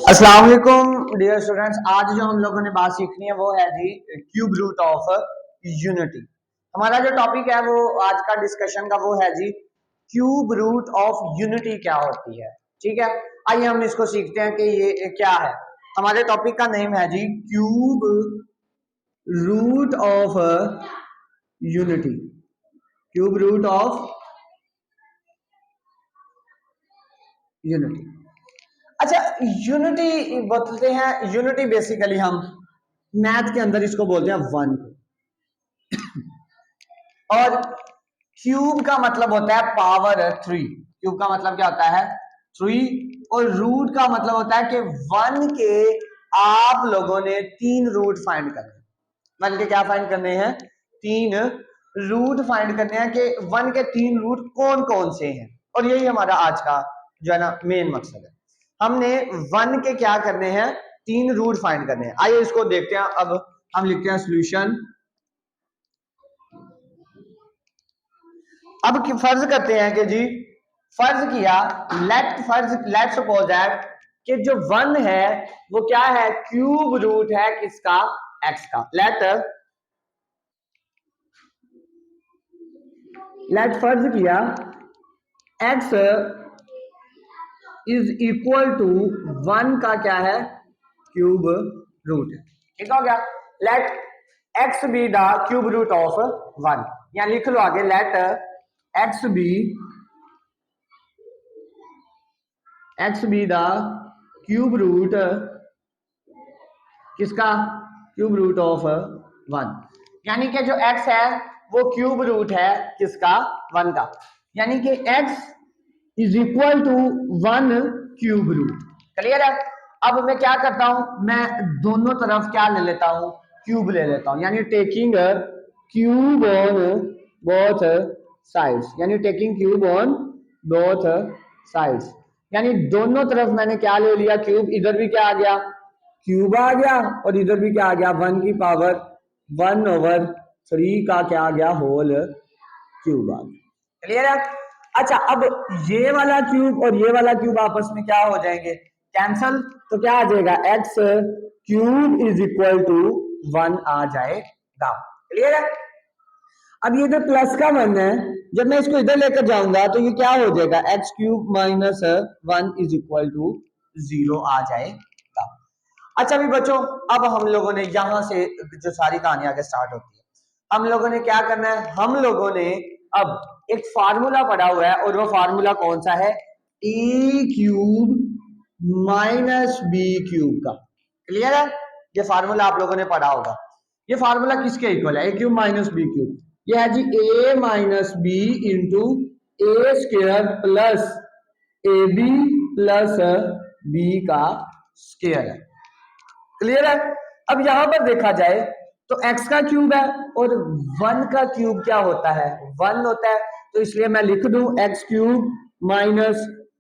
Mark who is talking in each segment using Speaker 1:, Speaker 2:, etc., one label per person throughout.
Speaker 1: अस्सलाम वालेकुम dear students. आज जो हम लोगों ने बात सीखनी है वो है जी क्यूब रूट ऑफ यूनिटी। हमारा जो टॉपिक है वो आज का डिस्कशन का वो है जी क्यूब रूट ऑफ यूनिटी क्या होती है। ठीक है, आइए हम इसको सीखते हैं कि ये क्या है। हमारे टॉपिक का नेम है जी cube root of unity. Cube root of unity. अच्छा, यूनिटी बोलते हैं, यूनिटी बेसिकली हम मैथ के अंदर इसको बोलते हैं वन, और क्यूब का मतलब होता है पावर थ्री। क्यूब का मतलब क्या होता है? थ्री। और रूट का मतलब होता है कि वन के आप लोगों ने तीन रूट फाइंड करने। वन के क्या फाइंड करने हैं? तीन रूट फाइंड करने हैं कि वन के तीन रूट कौन कौन से हैं। और यही हमारा आज का जो है ना मेन मकसद है। हमने वन के क्या करने हैं? तीन रूट फाइंड करने हैं। आइए इसको देखते हैं। अब हम लिखते हैं सॉल्यूशन। अब फर्ज करते हैं कि जी फर्ज किया, लेट सपोज दैट कि जो वन है वो क्या है? क्यूब रूट है किसका? एक्स का। लेट फर्ज किया x is equal to one का क्या है? क्यूब रूट है। ठीक हो गया। Let x be the cube root of one, या लिख लो आगे let x be the cube root किसका? Cube root of one. यानी कि जो x है वो क्यूब रूट है किसका? वन का। यानी कि x is equal to one cube root. Clear है? अब मैं क्या करता हूं, मैं दोनों तरफ क्या ले लेता हूं? क्यूब ले लेता हूं, यानी taking cube on both sides. यानी taking cube on both sides, यानी दोनों तरफ मैंने क्या ले लिया? क्यूब। इधर भी क्या आ गया? क्यूब आ गया, और इधर भी क्या आ गया? वन की पावर वन ओवर थ्री का क्या आ गया? होल क्यूब आ गया। क्लियर है? अच्छा, अब ये वाला क्यूब और ये वाला क्यूब आपस में क्या हो जाएंगे? कैंसल। तो क्या आ जाएगा? X cube is equal to one आ जाएगा। क्लियर है? अब ये जो प्लस का वन है, जब मैं इसको इधर लेकर जाऊंगा तो ये क्या हो जाएगा? X cube minus one is equal to zero आ जाएगा। अच्छा भी बच्चों, अब हम लोगों ने यहां से जो सारी कहानी आगे स्टार्ट होती है, हम लोगों ने क्या करना है? हम लोगों ने अब एक फार्मूला पढ़ा हुआ है, और वो फार्मूला कौन सा है? A cube minus b cube का। क्लियर है? ये फार्मूला आप लोगों ने पढ़ा होगा। ये फार्मूला किसके इक्वल है? A cube minus b cube. ये है जी a minus b into a square plus a b plus b का स्क्वायर है। क्लियर है? अब यहां पर देखा जाए तो x का क्यूब है और 1 का क्यूब क्या होता है? 1 होता है। तो इसलिए मैं लिख दूं एक्स क्यूब माइनस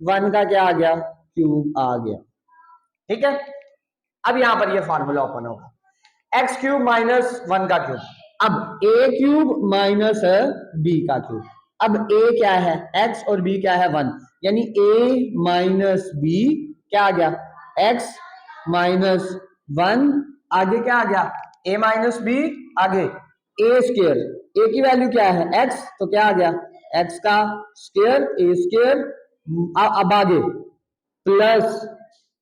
Speaker 1: 1 का क्या आ गया? क्यूब आ गया। ठीक है? अब यहां पर ये फार्मूला ओपन होगा, एक्स क्यूब माइनस 1 का क्यूब। अब ए क्यूब माइनस बी का क्यूब। अब ए क्या है? x, और b क्या है? 1, यानी a माइनस बी क्या आ गया? x माइनस 1, आगे क्या आ गया? a माइनस बी, आगे a स्क्वायर। a की वैल्यू क्या है? x, तो क्या आ गया? x का स्क्वायर, a स्क्वायर। अब आगे प्लस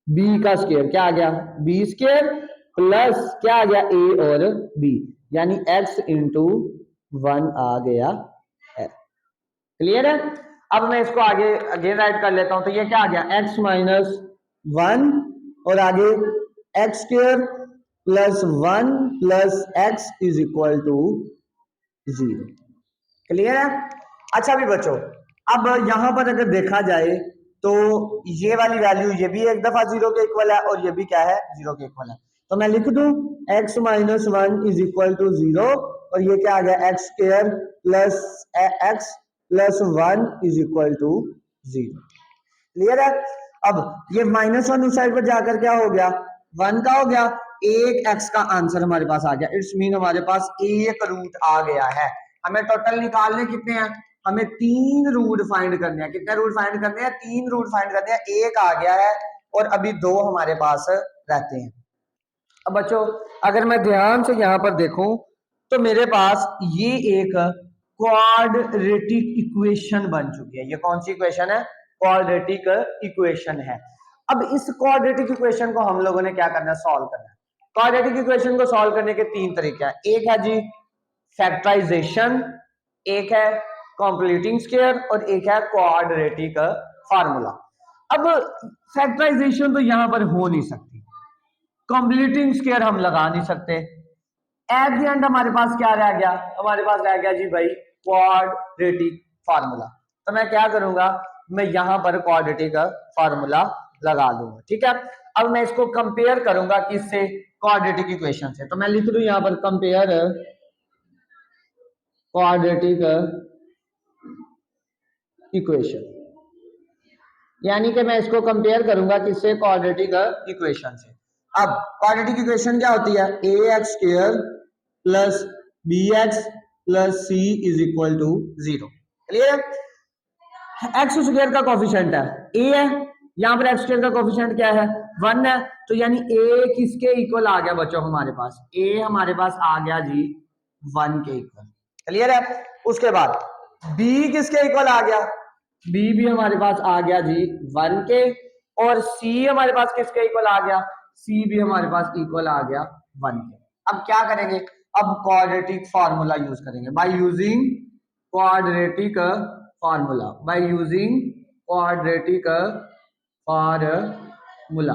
Speaker 1: b का स्क्वायर, क्या आ गया? b स्क्वायर प्लस क्या आ गया? a और b, यानी x इंटू 1 आ गया है। क्लियर है? अब मैं इसको आगे अगेन राइट कर लेता हूं, तो ये क्या आ गया? x माइनस 1, और आगे x square plus 1 plus x is equal to 0। Clear है? अच्छा भी बच्चों, अब यहां पर अगर देखा जाए तो ये वाली वैल्यू ये भी एक दफा 0 के इक्वल है, और ये भी क्या है? 0 के इक्वल है। तो मैं लिख दूं x minus 1 is equal to 0, और ये क्या आ गया? X square plus x plus 1 is equal to 0। Clear है? अब ये माइनस 1 उस साइड पर जाकर क्या हो गया? 1 का हो गया। एक x का आंसर हमारे पास आ गया। इट्स मीन हमारे पास एक रूट आ गया है। हमें टोटल निकालने कितने हैं? हमें तीन रूट फाइंड करने हैं। कितने रूट फाइंड करने हैं? तीन रूट फाइंड करने हैं। एक आ गया है, और अभी 2 हमारे पास रहते हैं। अब बच्चों अगर मैं ध्यान से यहाँ पर देखूं तो मेरे पास ये एक क्वाड्रेटिक इक्वेशन बन चुकी है। ये कौन सी इक्वेशन है? क्वाड्रेटिक इक्वेशन है। अब इस क्वाड्रेटिक इक्वेशन को हम लोगों ने क्या करना है? सॉल्व करना है। क्वाड्रेटिक इक्वेशन को सॉल्व करने के 3 तरीके हैं। एक है जी फैक्टराइजेशन, एक है कंप्लीटिंग स्क्वायर और एक है क्वाड्रेटिक फार्मूला। अब फैक्टराइजेशन तो यहां पर हो नहीं सकती, कंप्लीटिंग स्क्वायर हम लगा नहीं सकते। एट द एंड हमारे पास क्या रह गया? हमारे पास रह गया जी भाई क्वाड्रेटिक फार्मूला। तो मैं क्या करूंगा? मैं यहां पर क्वाड्रेटिक फार्मूला लगा दूंगा। ठीक है, अब मैं इसको कंपेयर करूंगा किससे? क्वाड्रेटिक इक्वेशन से। तो मैं लिख दूं यहां पर कंपेयर क्वाड्रेटिक इक्वेशन, यानी कि मैं इसको कंपेयर करूंगा किससे? क्वाड्रेटिक इक्वेशन से। अब क्वाड्रेटिक इक्वेशन क्या होती है? A x square plus b x plus c is equal to 0। Clear है? एक्स स्क्वायर का कोफिशिएंट है ए है, यहाँ पर एक्स स्क्वायर का कोफिशिएंट क्या है? 1 है। तो यानी ए किसके इक्वल आ गया बच्चों हमारे पास? ए हमारे पास आ गया जी 1 के इक्वल। क्लियर है? उसके बाद बी किसके इक्वल आ गया? बी भी हमारे पास आ गया जी 1 के, और सी हमारे पास किसके इक्वल आ गया? सी भी हमारे पास इक्वल आ गया 1 के। अब क्या करेंगे? अब क्वाड्रेटिक फार्मूला यूज करेंगे। By using quadratic formula, by using quadratic formula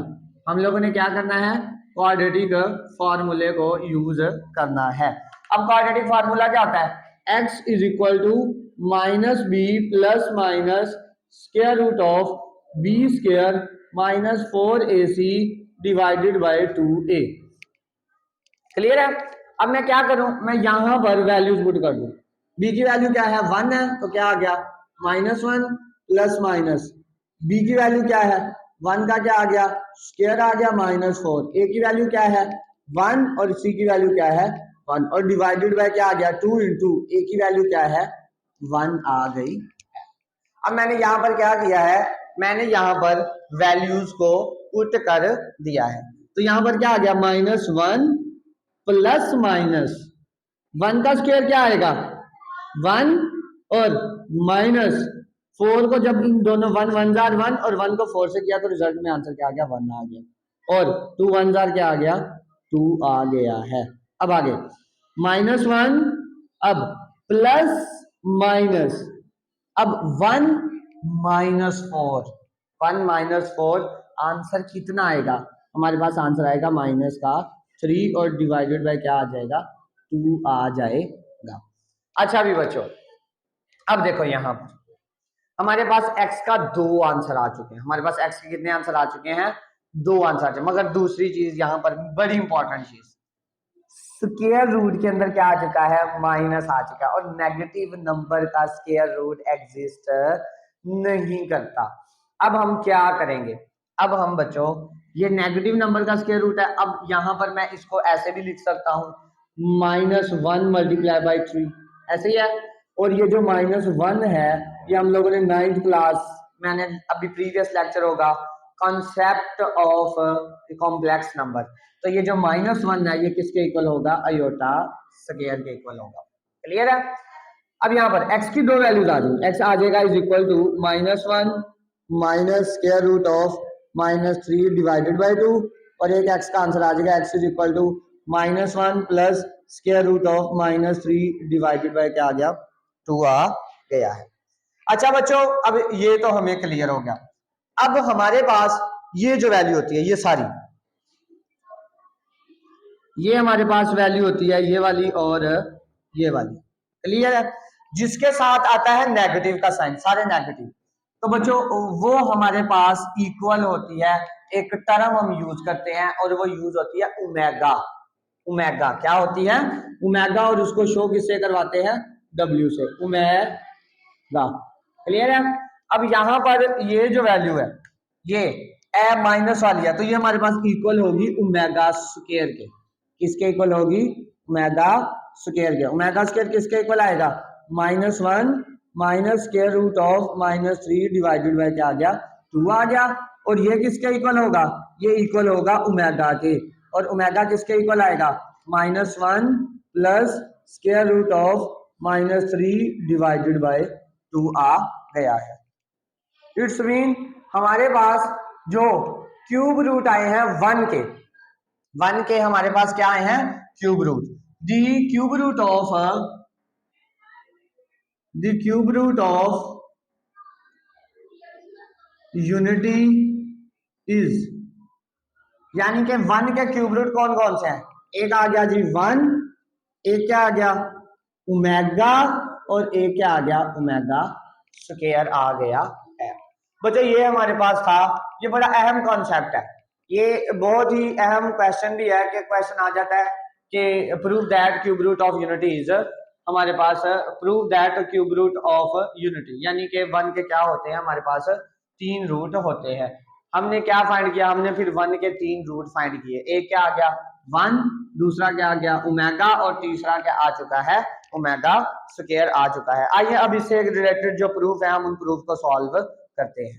Speaker 1: हम लोगों ने क्या करना है? क्वाड्रेटिक फार्मूले को यूज करना है। अब क्वाड्रेटिक फार्मूला क्या होता है? x is equal to minus B plus minus square root of B square minus 4ac divided by 2a। Clear है? अब मैं क्या करूं? मैं यहां पर वैल्यूज पुट कर दूं। b की वैल्यू क्या है? 1 है, तो क्या आ गया? -1 प्लस माइनस b की वैल्यू क्या है? 1 का क्या आ गया? स्क्वायर आ गया -4। a की वैल्यू क्या है? 1 और c की वैल्यू क्या है? 1 और डिवाइडेड बाय क्या आ गया? 2 इंटू a की वैल्यू क्या है? 1 आ गई। अब मैंने यहां पर क्या किया है? मैंने यहां पर वैल्यूज को पुट कर दिया है। तो यहां पर क्या आ गया? -1 प्लस माइनस 1 का स्क्वायर क्या आएगा? 1 और -4 को जब इन दोनों 1 1 जार 1 और 1 को 4 से किया तो रिजल्ट में आंसर क्या आ गया? 1 आ गया। और 2 1 जार क्या आ गया? 2 आ गया है। अब आगे -1, अब प्लस माइनस, अब 1 -4, 1 -4 आंसर कितना आएगा? हमारे पास आंसर आएगा -3 और डिवाइडेड बाय क्या आ जाएगा? 2 आ जाएगा। अच्छा भी बच्चों, अब देखो यहां पर हमारे पास x का 2 आंसर आ चुके हैं। हमारे पास x के कितने आंसर आ चुके हैं? 2 आंसर आ चुके हैं। मगर दूसरी चीज यहां पर बड़ी इंपॉर्टेंट चीज, स्क्वायर रूट के अंदर क्या आ चुका है? माइनस आ चुका है, और नेगेटिव नंबर का स्क्वायर रूट एग्जिस्ट नहीं करता। अब हम क्या करेंगे? अब हम बच्चों ये नेगेटिव नंबर का स्क्वायर रूट है। अब यहां पर मैं इसको ऐसे भी लिख सकता हूं, -1 मल्टीप्लाई बाई 3, ऐसे ही है। और ये जो -1 है ये हम लोगों ने 9th क्लास, मैंने अभी प्रीवियस लेक्चर होगा कॉन्सेप्ट ऑफ कॉम्प्लेक्स नंबर, तो ये जो -1 है ये किसके इक्वल होगा? आयोटा स्क्वायर के इक्वल होगा। क्लियर है? अब यहाँ पर x की 2 वैल्यूज आ जाएगी। x आ जाएगा is equal to -1 minus square root of -3 divided by 2, और एक x का आंसर आ जाएगा x is equal to -1 plus square root of -3 divided by क्या आ गया? 2 आ गया है। अच्छा बच्चों, अब ये तो हमें क्लियर हो गया। अब हमारे पास ये जो वैल्यू होती है, ये सारी, ये हमारे पास वैल्यू होती है ये वाली और ये वाली। क्लियर है? जिसके साथ आता है नेगेटिव का साइन, सारे नेगेटिव, तो बच्चों वो हमारे पास इक्वल होती है। एक टर्म हम यूज करते हैं और वो यूज होती है ओमेगा। ओमेगा क्या होती है? ओमेगा, और उसको शो किससे करवाते हैं? W से, ओमेगा। क्लियर है? अब यहां पर ये जो वैल्यू है ये ए माइनस वाली है, तो ये हमारे पास इक्वल होगी ओमेगा स्क्वायर के। किसके इक्वल होगी? ओमेगा स्क्वायर के। ओमेगा स्क्वायर किसके इक्वल आएगा? -1 minus square root of -3 divided by क्या आ गया? 2 आ गया। और ये किसके इक्वल होगा, ये इक्वल होगा ओमेगा के, और ओमेगा किसके इक्वल आएगा, -1 plus square root of -3 divided by 2 आ गया है। इट्स मीन हमारे पास जो क्यूब रूट आए हैं 1 के हमारे पास क्या आए हैं, cube root. The cube root of unity is, यानी कि 1 के क्यूब रूट कौन कौन से हैं, एक आ गया जी 1, एक क्या आ गया ओमेगा, और एक क्या आ गया ओमेगा स्क्वायर आ गया है। बच्चों ये हमारे पास था, ये बड़ा अहम कॉन्सेप्ट है, ये बहुत ही अहम क्वेश्चन भी है कि क्वेश्चन आ जाता है कि prove that cube root of unity is, हमारे पास prove that cube root of unity, यानी कि 1 के क्या होते हैं, हमारे पास 3 रूट होते हैं। हमने क्या फाइंड किया, हमने फिर 1 के 3 रूट फाइंड किए, एक क्या आ गया 1, दूसरा क्या आ गया ओमेगा, और तीसरा क्या आ चुका है ओमेगा स्क्वायर आ चुका है। आइए अब इससे रिलेटेड जो प्रूफ है हम उन प्रूफ को सॉल्व करते हैं।